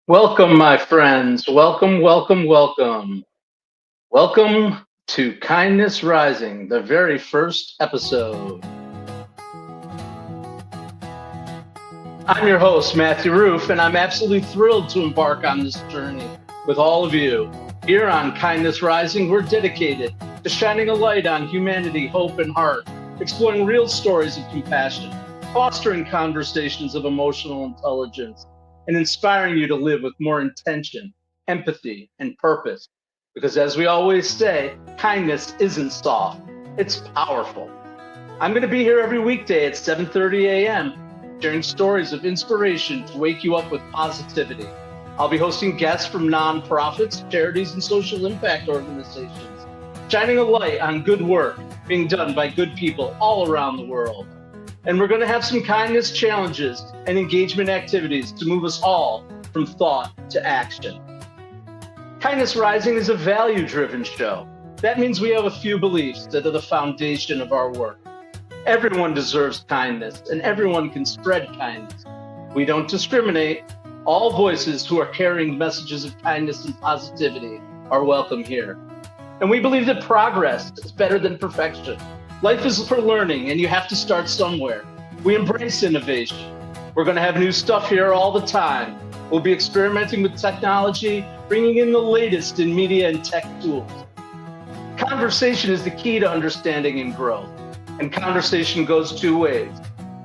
Welcome, my friends. Welcome, welcome, welcome. Welcome to Kindness Rising, the very first episode. I'm your host, Matthew Roof, and I'm absolutely thrilled to embark on this journey with all of you. Here on Kindness Rising, we're dedicated to shining a light on humanity, hope, and heart, exploring real stories of compassion, fostering conversations of emotional intelligence, and inspiring you to live with more intention, empathy, and purpose. Because as we always say, kindness isn't soft, it's powerful. I'm going to be here every weekday at 7:30 a.m., sharing stories of inspiration to wake you up with positivity. I'll be hosting guests from nonprofits, charities, and social impact organizations, shining a light on good work being done by good people all around the world. And we're going to have some kindness challenges and engagement activities to move us all from thought to action. Kindness Rising is a value-driven show. That means we have a few beliefs that are the foundation of our work. Everyone deserves kindness, and everyone can spread kindness. We don't discriminate. All voices who are carrying messages of kindness and positivity are welcome here. And we believe that progress is better than perfection. Life is for learning, and you have to start somewhere. We embrace innovation. We're going to have new stuff here all the time. We'll be experimenting with technology, bringing in the latest in media and tech tools. Conversation is the key to understanding and growth. And conversation goes two ways.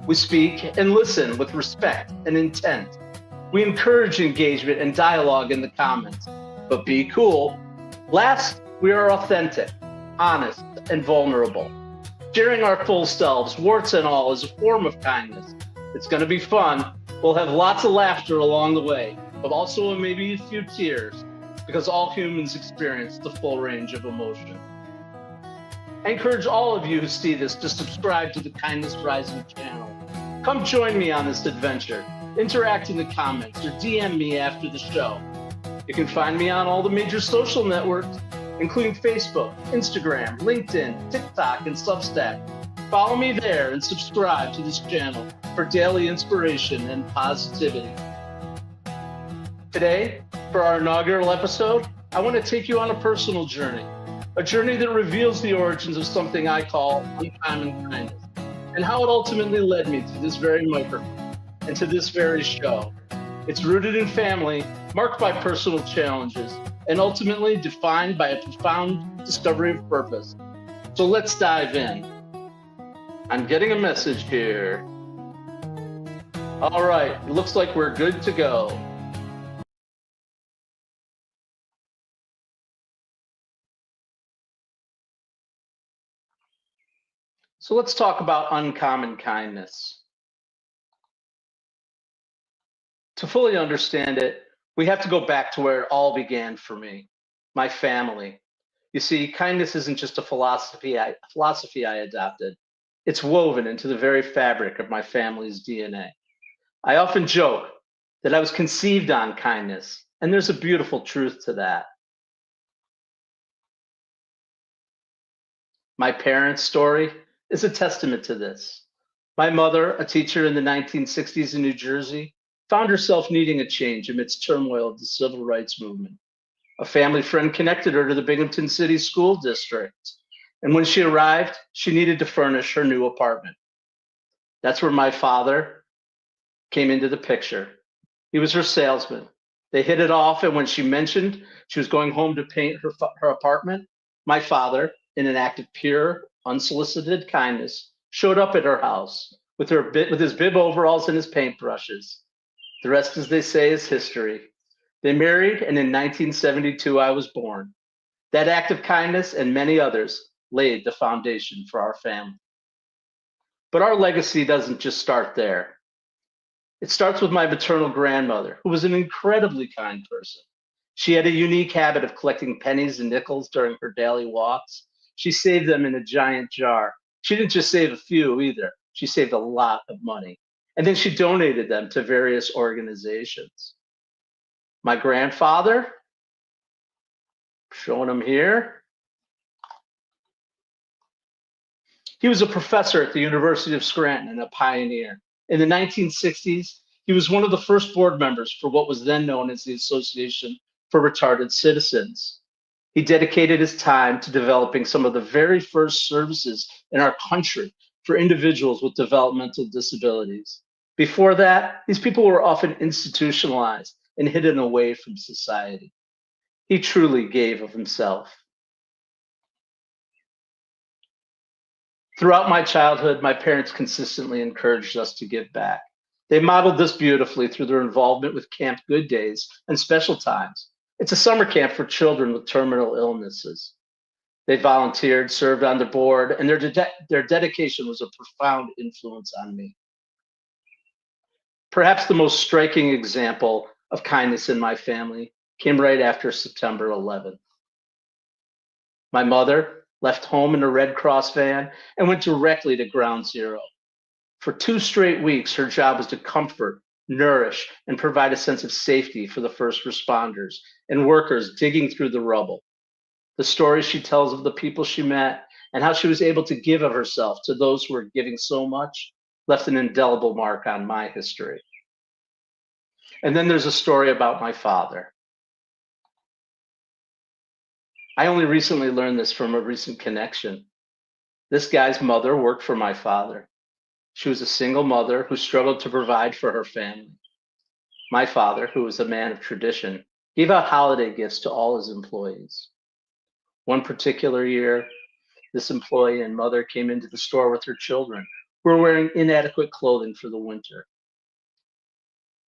We speak and listen with respect and intent. We encourage engagement and dialogue in the comments, but be cool. Last, we are authentic, honest, and vulnerable. Sharing our full selves, warts and all, is a form of kindness. It's going to be fun. We'll have lots of laughter along the way, but also maybe a few tears, because all humans experience the full range of emotion. I encourage all of you who see this to subscribe to the Kindness Rising channel. Come join me on this adventure. Interact in the comments or DM me after the show. You can find me on all the major social networks, including Facebook, Instagram, LinkedIn, TikTok, and Substack. Follow me there and subscribe to this channel for daily inspiration and positivity. Today, for our inaugural episode, I want to take you on a personal journey. A journey that reveals the origins of something I call uncommon kindness, and how it ultimately led me to this very microphone and to this very show. It's rooted in family, marked by personal challenges, and ultimately defined by a profound discovery of purpose. So let's dive in. I'm getting a message here. All right, it looks like we're good to go. So let's talk about uncommon kindness. To fully understand it, we have to go back to where it all began for me, my family. You see, kindness isn't just a philosophy I adopted. It's woven into the very fabric of my family's DNA. I often joke that I was conceived on kindness, and there's a beautiful truth to that. My parents' story is a testament to this. My mother, a teacher in the 1960s in New Jersey, found herself needing a change amidst turmoil of the civil rights movement. A family friend connected her to the Binghamton City School District. And when she arrived, she needed to furnish her new apartment. That's where my father came into the picture. He was her salesman. They hit it off, and when she mentioned she was going home to paint her apartment, my father, in an act of pure, unsolicited kindness, showed up at her house with his bib overalls and his paintbrushes. The rest, as they say, is history. They married, and in 1972, I was born. That act of kindness and many others laid the foundation for our family. But our legacy doesn't just start there. It starts with my maternal grandmother, who was an incredibly kind person. She had a unique habit of collecting pennies and nickels during her daily walks. She saved them in a giant jar. She didn't just save a few either. She saved a lot of money. And then she donated them to various organizations. My grandfather, showing him here, he was a professor at the University of Scranton and a pioneer. In the 1960s, He was one of the first board members for what was then known as the Association for Retarded Citizens. He dedicated his time to developing some of the very first services in our country for individuals with developmental disabilities. Before that, these people were often institutionalized and hidden away from society. He truly gave of himself. Throughout my childhood, my parents consistently encouraged us to give back. They modeled this beautifully through their involvement with Camp Good Days and Special Times. It's a summer camp for children with terminal illnesses. They volunteered, served on the board, and their dedication was a profound influence on me. Perhaps the most striking example of kindness in my family came right after September 11th. My mother left home in a Red Cross van and went directly to Ground Zero. For 2 straight weeks, her job was to comfort, nourish, and provide a sense of safety for the first responders and workers digging through the rubble. The stories she tells of the people she met and how she was able to give of herself to those who were giving so much left an indelible mark on my history. And then there's a story about my father. I only recently learned this from a recent connection. This guy's mother worked for my father. She was a single mother who struggled to provide for her family. My father, who was a man of tradition, gave out holiday gifts to all his employees. One particular year, this employee and mother came into the store with her children, who were wearing inadequate clothing for the winter.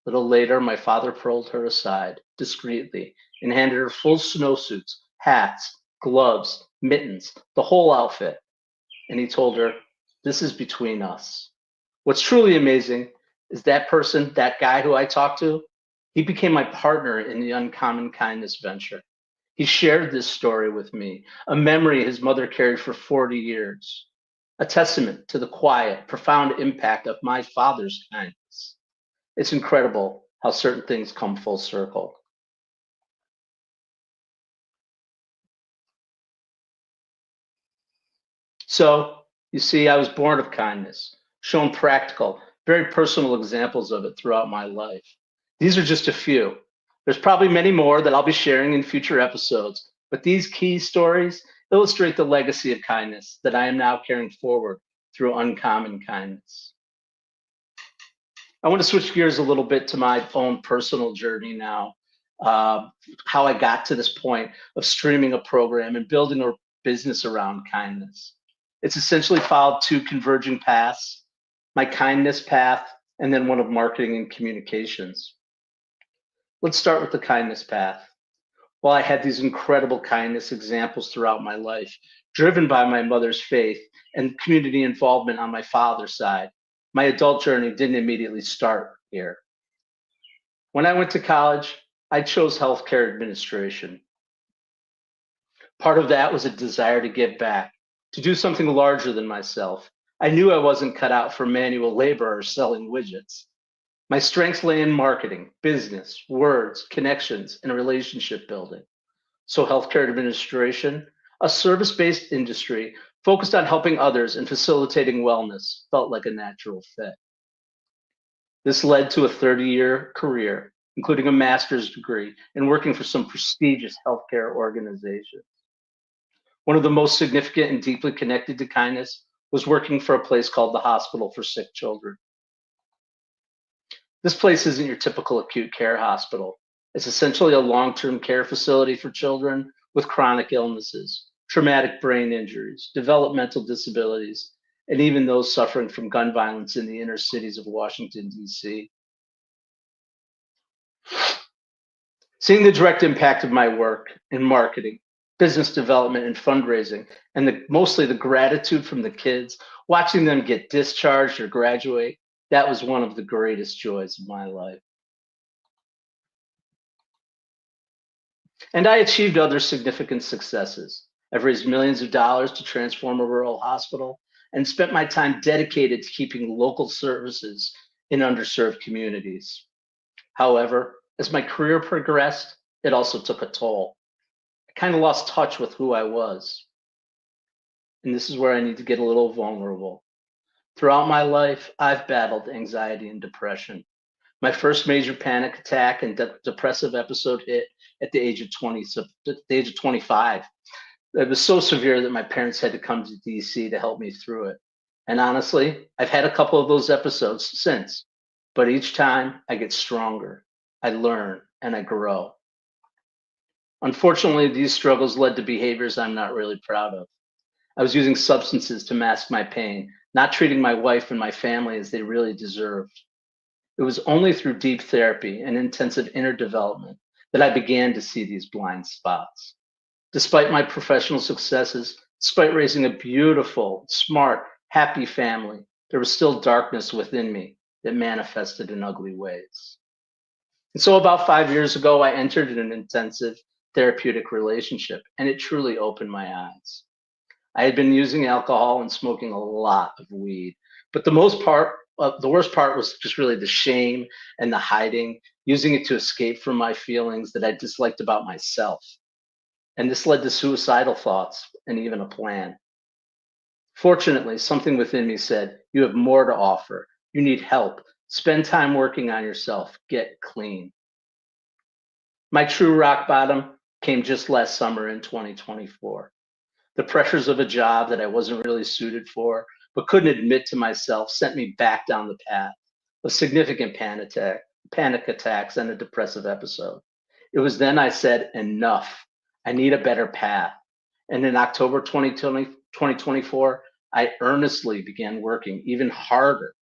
A little later, my father pulled her aside discreetly and handed her full snowsuits, hats, gloves, mittens, the whole outfit. And he told her, "This is between us." What's truly amazing is that person, that guy who I talked to, he became my partner in the Uncommon Kindness venture. He shared this story with me, a memory his mother carried for 40 years, a testament to the quiet, profound impact of my father's kindness. It's incredible how certain things come full circle. So, you see, I was born of kindness, shown practical, very personal examples of it throughout my life. These are just a few. There's probably many more that I'll be sharing in future episodes, but these key stories illustrate the legacy of kindness that I am now carrying forward through Uncommon Kindness. I want to switch gears a little bit to my own personal journey now, uh, how I got to this point of streaming a program and building a business around kindness. It's essentially followed 2 converging paths, my kindness path, and then one of marketing and communications. Let's start with the kindness path. While I had these incredible kindness examples throughout my life, driven by my mother's faith and community involvement on my father's side, my adult journey didn't immediately start here. When I went to college, I chose healthcare administration. Part of that was a desire to give back, to do something larger than myself. I knew I wasn't cut out for manual labor or selling widgets. My strengths lay in marketing, business, words, connections, and relationship building. So, healthcare administration, a service based industry focused on helping others and facilitating wellness, felt like a natural fit. This led to a 30-year career, including a master's degree and working for some prestigious healthcare organizations. One of the most significant and deeply connected to kindness was working for a place called the Hospital for Sick Children. This place isn't your typical acute care hospital. It's essentially a long term care facility for children with chronic illnesses, traumatic brain injuries, developmental disabilities, and even those suffering from gun violence in the inner cities of Washington, D.C. Seeing the direct impact of my work in marketing, business development, and fundraising, and mostly the gratitude from the kids, watching them get discharged or graduate, that was one of the greatest joys of my life. And I achieved other significant successes. I've raised millions of dollars to transform a rural hospital and spent my time dedicated to keeping local services in underserved communities. However, as my career progressed, it also took a toll. I kind of lost touch with who I was. And this is where I need to get a little vulnerable. Throughout my life, I've battled anxiety and depression. My first major panic attack and depressive episode hit at the age of 20, so at the age of 25. It was so severe that my parents had to come to DC to help me through it. And honestly, I've had a couple of those episodes since, but each time I get stronger, I learn, and I grow. Unfortunately, these struggles led to behaviors I'm not really proud of. I was using substances to mask my pain, not treating my wife and my family as they really deserved. It was only through deep therapy and intensive inner development that I began to see these blind spots. Despite my professional successes, despite raising a beautiful, smart, happy family, there was still darkness within me that manifested in ugly ways. And so, about 5 years ago, I entered an intensive therapeutic relationship, and it truly opened my eyes. I had been using alcohol and smoking a lot of weed, but the worst part was just really the shame and the hiding, using it to escape from my feelings that I disliked about myself. And this led to suicidal thoughts and even a plan. Fortunately, something within me said, "You have more to offer. You need help. Spend time working on yourself. Get clean." My true rock bottom came just last summer in 2024. The pressures of a job that I wasn't really suited for, but couldn't admit to myself, sent me back down the path of significant panic attacks, and a depressive episode. It was then I said, enough. I need a better path. And in October 2024, I earnestly began working even harder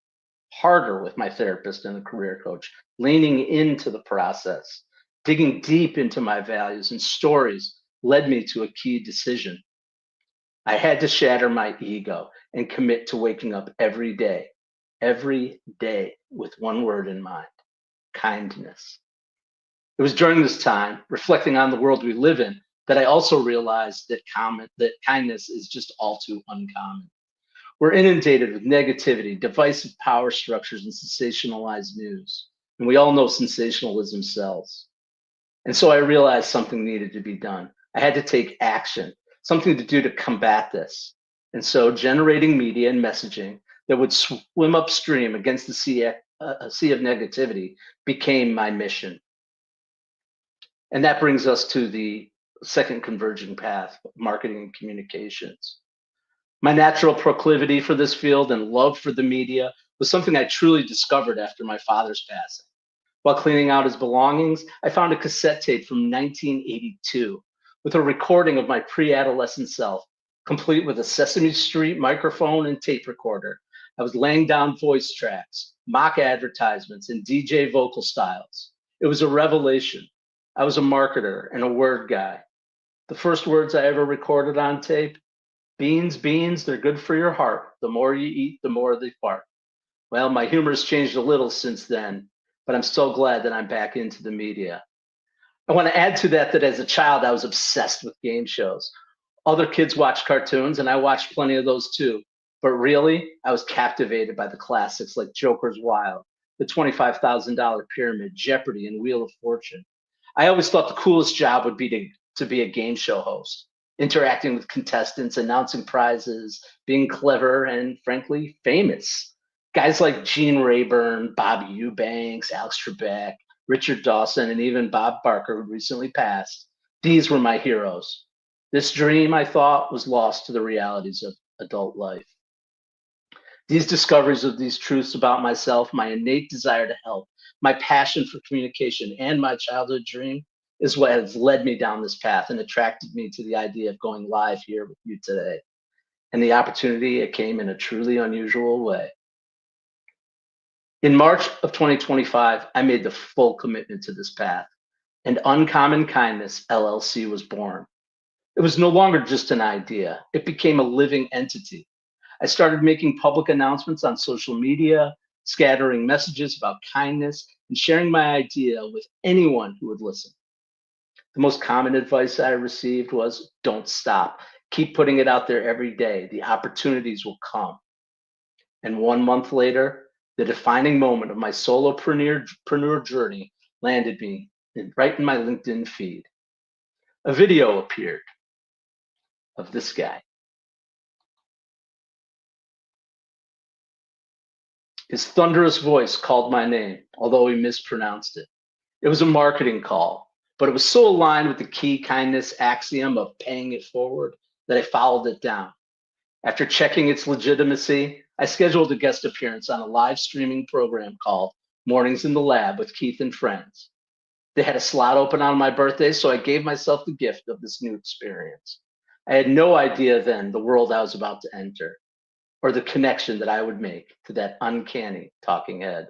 with my therapist and a career coach, leaning into the process, digging deep into my values and stories led me to a key decision. I had to shatter my ego and commit to waking up every day with one word in mind: kindness. It was during this time, reflecting on the world we live in, that I also realized that kindness is just all too uncommon. We're inundated with negativity, divisive power structures, and sensationalized news. And we all know sensationalism sells. And so I realized something needed to be done. I had to take action, something to do to combat this. And so generating media and messaging that would swim upstream against the sea of negativity became my mission. And that brings us to the second converging path: marketing and communications. My natural proclivity for this field and love for the media was something I truly discovered after my father's passing. While cleaning out his belongings, I found a cassette tape from 1982 with a recording of my pre adolescent self, complete with a Sesame Street microphone and tape recorder. I was laying down voice tracks, mock advertisements, and DJ vocal styles. It was a revelation. I was a marketer and a word guy. The first words I ever recorded on tape: beans, beans, they're good for your heart. The more you eat, the more they fart. Well, my humor has changed a little since then, but I'm so glad that I'm back into the media. I want to add to that as a child, I was obsessed with game shows. Other kids watched cartoons, and I watched plenty of those too. But really, I was captivated by the classics like Joker's Wild, the $25,000 Pyramid, Jeopardy, and Wheel of Fortune. I always thought the coolest job would be to be a game show host, interacting with contestants, announcing prizes, being clever, and frankly, famous. Guys like Gene Rayburn, Bobby Eubanks, Alex Trebek, Richard Dawson, and even Bob Barker, who recently passed. These were my heroes. This dream, I thought, was lost to the realities of adult life. These discoveries of these truths about myself, my innate desire to help, my passion for communication, and my childhood dream is what has led me down this path and attracted me to the idea of going live here with you today. And the opportunity, it came in a truly unusual way. In March of 2025, I made the full commitment to this path, and Uncommon Kindness LLC was born. It was no longer just an idea, it became a living entity. I started making public announcements on social media, scattering messages about kindness, and sharing my idea with anyone who would listen. The most common advice I received was, don't stop. Keep putting it out there every day. The opportunities will come. And 1 month later, the defining moment of my solopreneur journey landed me right in my LinkedIn feed. A video appeared of this guy. His thunderous voice called my name, although he mispronounced it. It was a marketing call, but it was so aligned with the key kindness axiom of paying it forward that I followed it down. After checking its legitimacy, I scheduled a guest appearance on a live streaming program called Mornings in the Lab with Keith and Friends. They had a slot open on my birthday, so I gave myself the gift of this new experience. I had no idea then the world I was about to enter or the connection that I would make to that uncanny talking head.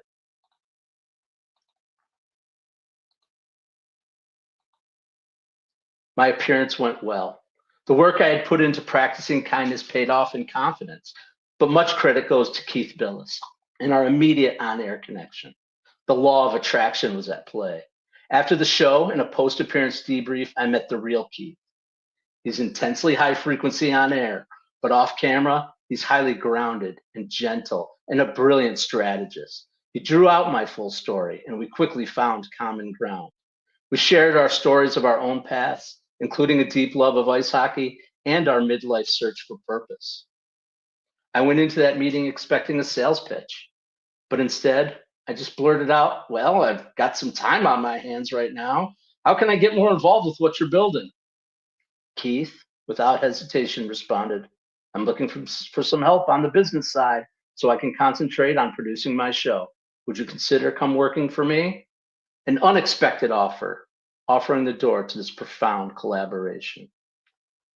My appearance went well. The work I had put into practicing kindness paid off in confidence, but much credit goes to Keith Billis and our immediate on air connection. The law of attraction was at play. After the show, in a post appearance debrief, I met the real Keith. He's intensely high frequency on air, but off camera, he's highly grounded and gentle and a brilliant strategist. He drew out my full story, and we quickly found common ground. We shared our stories of our own paths, including a deep love of ice hockey and our midlife search for purpose. I went into that meeting expecting a sales pitch, but instead, I just blurted out, "Well, I've got some time on my hands right now. How can I get more involved with what you're building?" Keith, without hesitation, responded, "I'm looking for some help on the business side so I can concentrate on producing my show. Would you consider come working for me?" An unexpected offer, offering the door to this profound collaboration.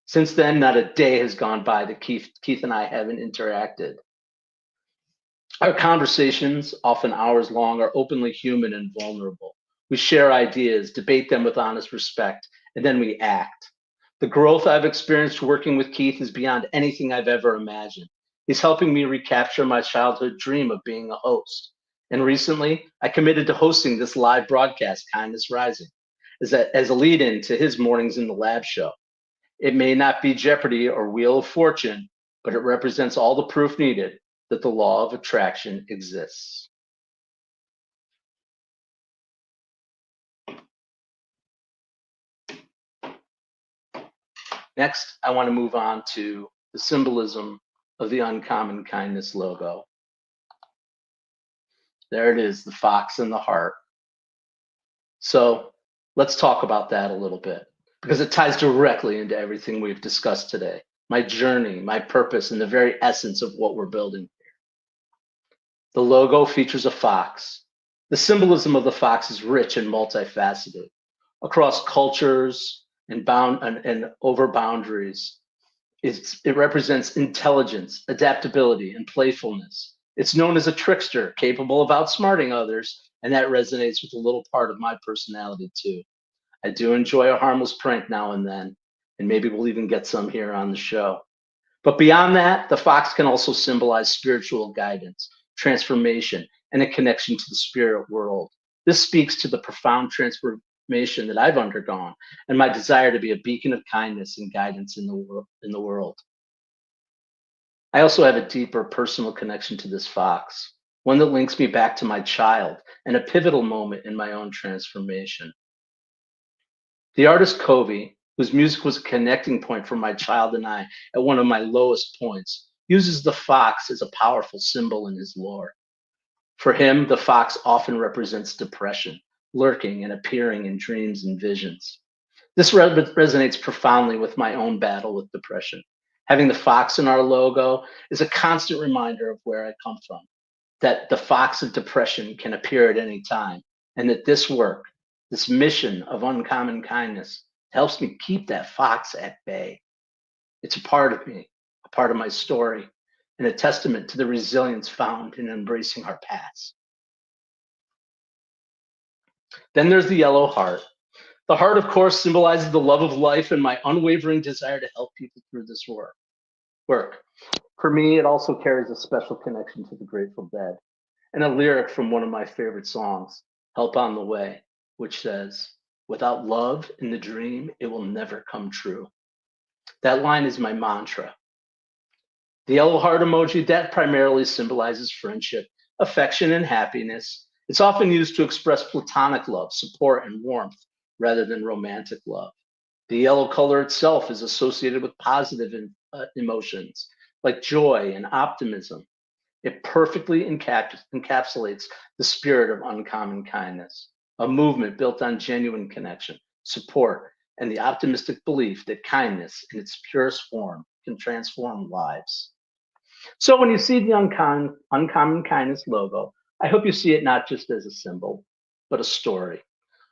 Since then, not a day has gone by that Keith and I haven't interacted. Our conversations, often hours long, are openly human and vulnerable. We share ideas, debate them with honest respect, and then we act. The growth I've experienced working with Keith is beyond anything I've ever imagined. He's helping me recapture my childhood dream of being a host. And recently, I committed to hosting this live broadcast, Kindness Rising, as a lead in to his Mornings in the Lab show. It may not be Jeopardy or Wheel of Fortune, but it represents all the proof needed that the law of attraction exists. Next, I want to move on to the symbolism of the Uncommon Kindness logo. There it is, the fox and the heart. So let's talk about that a little bit because it ties directly into everything we've discussed today. My journey, my purpose, and the very essence of what we're building here. The logo features a fox. The symbolism of the fox is rich and multifaceted across cultures and over boundaries. It represents intelligence, adaptability, and playfulness. It's known as a trickster, capable of outsmarting others, and that resonates with a little part of my personality too. I do enjoy a harmless prank now and then, and maybe we'll even get some here on the show. But beyond that, the fox can also symbolize spiritual guidance, transformation, and a connection to the spirit world. This speaks to the profound transformation that I've undergone and my desire to be a beacon of kindness and guidance in the world. I also have a deeper personal connection to this fox, one that links me back to my child and a pivotal moment in my own transformation. The artist Covey, whose music was a connecting point for my child and I at one of my lowest points, uses the fox as a powerful symbol in his lore. For him, the fox often represents depression, lurking and appearing in dreams and visions. This resonates profoundly with my own battle with depression. Having the fox in our logo is a constant reminder of where I come from, that the fox of depression can appear at any time, and that this work, this mission of uncommon kindness, helps me keep that fox at bay. It's a part of me, a part of my story, and a testament to the resilience found in embracing our past. Then there's the yellow heart. The heart, of course, symbolizes the love of life and my unwavering desire to help people through this work. For me, it also carries a special connection to the Grateful Dead and a lyric from one of my favorite songs, Help on the Way, which says, "Without love in the dream, it will never come true." That line is my mantra. The yellow heart emoji, that primarily symbolizes friendship, affection, and happiness. It's often used to express platonic love, support, and warmth rather than romantic love. The yellow color itself is associated with positive emotions like joy and optimism. It perfectly encapsulates the spirit of uncommon kindness, a movement built on genuine connection, support, and the optimistic belief that kindness in its purest form can transform lives. So when you see the uncommon kindness logo, I hope you see it not just as a symbol, but a story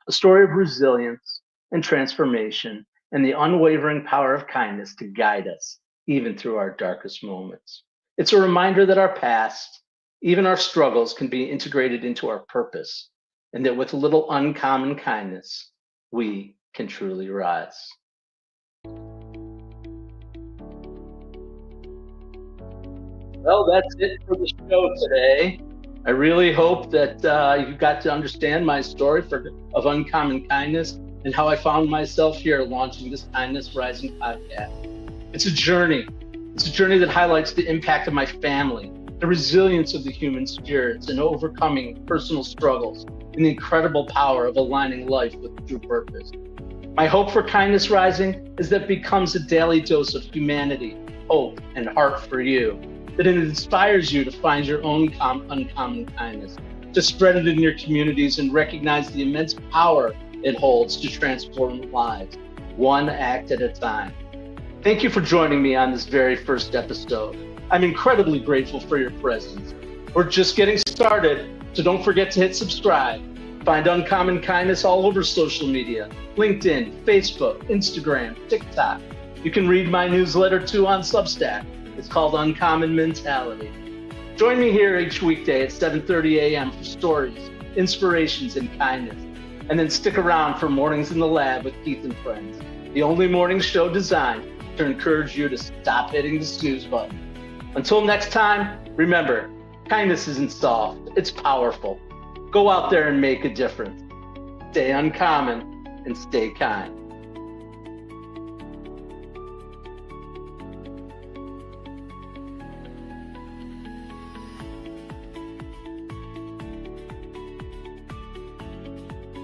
of resilience and transformation and the unwavering power of kindness to guide us even through our darkest moments. It's a reminder that our past, even our struggles, can be integrated into our purpose, and that with a little uncommon kindness, we can truly rise. Well, that's it for the show today. I really hope that you got to understand my story of uncommon kindness and how I found myself here launching this Kindness Rising podcast. It's a journey. It's a journey that highlights the impact of my family, the resilience of the human spirits, and overcoming personal struggles, and the incredible power of aligning life with true purpose. My hope for Kindness Rising is that it becomes a daily dose of humanity, hope, and heart for you, that it inspires you to find your own uncommon kindness, to spread it in your communities and recognize the immense power it holds to transform lives, one act at a time. Thank you for joining me on this very first episode. I'm incredibly grateful for your presence. We're just getting started, so don't forget to hit subscribe. Find Uncommon Kindness all over social media, LinkedIn, Facebook, Instagram, TikTok. You can read my newsletter too on Substack. It's called Uncommon Mentality. Join me here each weekday at 7:30 a.m. for stories, inspirations, and kindness. And then stick around for Mornings in the Lab with Keith and Friends, the only morning show designed to encourage you to stop hitting the snooze button. Until next time, remember, kindness isn't soft, it's powerful. Go out there and make a difference. Stay uncommon and stay kind.